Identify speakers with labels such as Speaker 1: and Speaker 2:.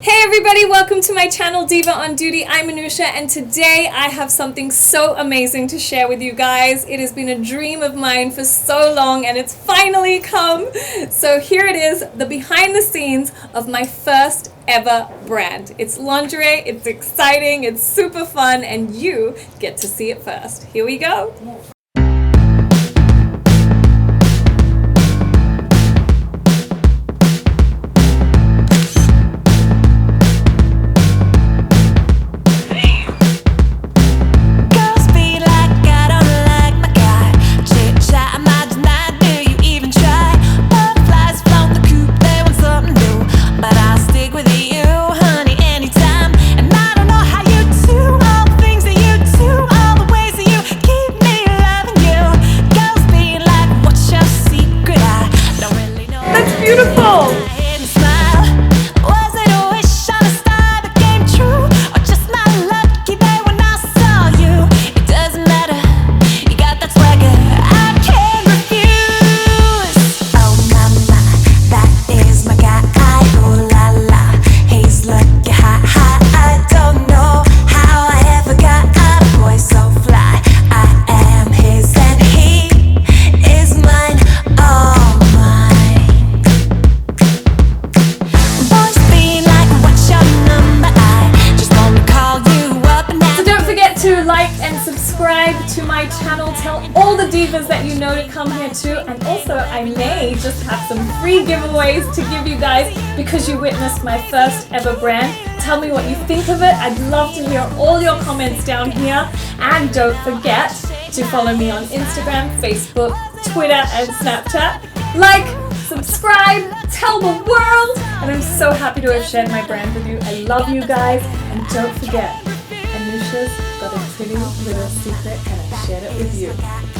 Speaker 1: Hey everybody, welcome to my channel Diva on Duty. I'm Anusha and today I have something so amazing to share with you guys. It has been a dream of mine for so long and it's finally come. So here it is, the behind the scenes of my first ever brand. It's lingerie, it's exciting, it's super fun, and you get to see it first. Here we go. Beautiful! Like and subscribe to my channel. Tell all the divas that you know to come here too, and also I may just have some free giveaways to give you guys because you witnessed my first ever brand. Tell me what you think of it. I'd love to hear all your comments down here, and don't forget to follow me on Instagram, Facebook, Twitter and Snapchat. Like, subscribe, tell the world, and I'm so happy to have shared my brand with you. I love you guys, and don't forget, Anusha's got a pretty little secret and I shared it with you.